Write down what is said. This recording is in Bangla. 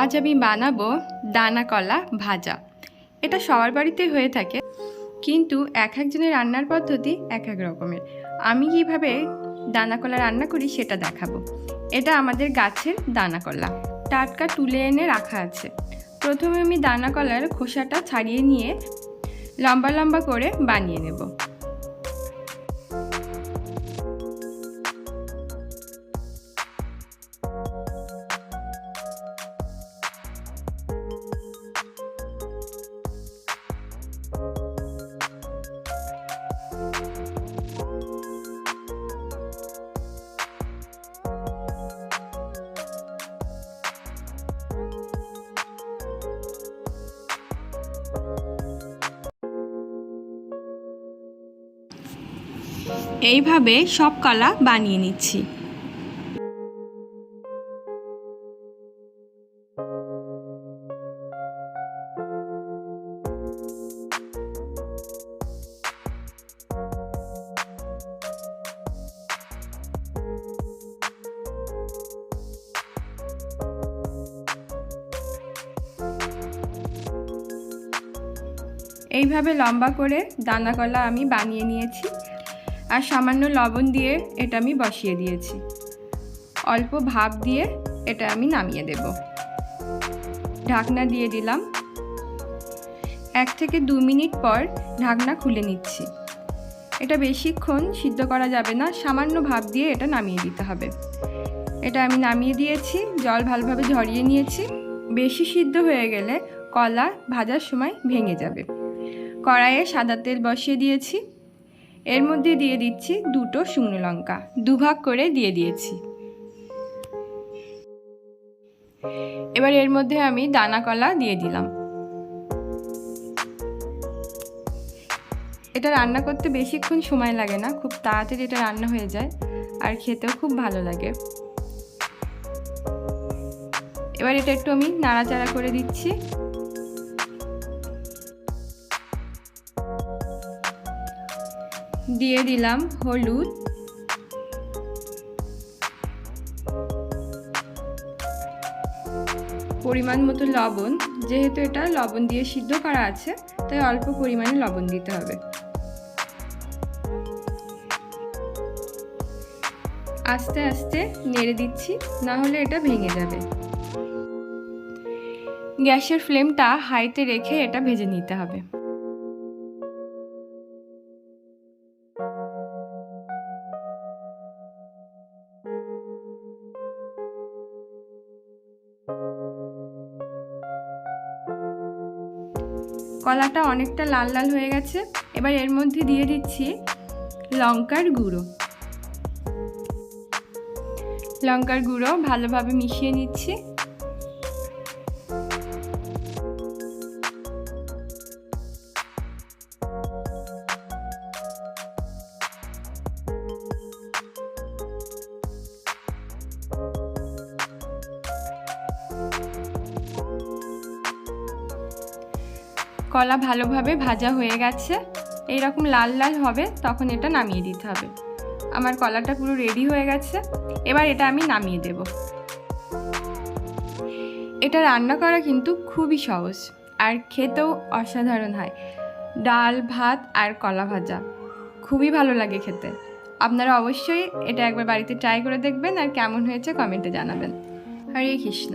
আজ আমি বানাবো দানা কলা ভাজা। এটা সবার বাড়িতেই হয়ে থাকে, কিন্তু এক একজনের রান্নার পদ্ধতি এক এক রকমের। আমি কিভাবে দানা কলা রান্না করি সেটা দেখাবো। এটা আমাদের গাছের দানা কলা, টাটকা তুলে এনে রাখা আছে। প্রথমে আমি দানা কলার খোসাটা ছাড়িয়ে নিয়ে লম্বা লম্বা করে বানিয়ে নেব। এইভাবে সব কলা বানিয়ে নিচ্ছি। এইভাবে লম্বা করে দানা কলা আমি বানিয়ে নিয়েছি, আর সামান্য লবণ দিয়ে এটা আমি বসিয়ে দিয়েছি। অল্প ভাপ দিয়ে এটা আমি নামিয়ে দেব। ঢাকনা দিয়ে দিলাম। 1 থেকে 2 মিনিট পর ঢাকনা খুলে নিচ্ছি। এটা বেশিক্ষণ সিদ্ধ করা যাবে না, সামান্য ভাপ দিয়ে এটা নামিয়ে দিতে হবে। এটা আমি নামিয়ে দিয়েছি, জল ভালোভাবে ঝরিয়ে নিয়েছি। বেশি সিদ্ধ হয়ে গেলে কলা ভাজার সময় ভেঙে যাবে। কড়াইয়ে সাদা তেল বসিয়ে দিয়েছি। এর মধ্যে দিয়ে দিচ্ছি 2টো শুকনো লঙ্কা, 2 ভাগ করে দিয়ে দিয়েছি। এবার এর মধ্যে আমি দানা কলা দিয়ে দিলাম। এটা রান্না করতে বেশিক্ষণ সময় লাগে না, খুব তাড়াতাড়ি এটা রান্না হয়ে যায়, আর খেতেও খুব ভালো লাগে। এবার এটা একটু আমি নাড়াচাড়া করে দিচ্ছি। দিয়ে দিলাম হলুদ, পরিমাণ মতো লবণ। যেহেতু এটা লবণ দিয়ে সিদ্ধ করা আছে, তাই অল্প পরিমাণে লবণ দিতে হবে। আস্তে আস্তে নেড়ে দিচ্ছি, না হলে এটা ভেঙে যাবে। গ্যাসের ফ্লেমটা হাইতে রেখে এটা ভেজে নিতে হবে। কলাটা অনেকটা লাল লাল হয়ে গেছে। এবার এর মধ্যে দিয়ে দিচ্ছি লঙ্কার গুঁড়ো। লঙ্কার গুঁড়ো ভালোভাবে মিশিয়ে নিচ্ছি। কলা ভালোভাবে ভাজা হয়ে গেছে। এইরকম লাল লাল হবে, তখন এটা নামিয়ে দিতে হবে। আমার কলাটা পুরো রেডি হয়ে গেছে। এবার এটা আমি নামিয়ে দেব। এটা রান্না করা কিন্তু খুবই সহজ, আর খেতেও অসাধারণ হয়। ডাল ভাত আর কলা ভাজা খুবই ভালো লাগে খেতে। আপনারা অবশ্যই এটা একবার বাড়িতে ট্রাই করে দেখবেন, আর কেমন হয়েছে কমেন্টে জানাবেন। হরে কৃষ্ণ।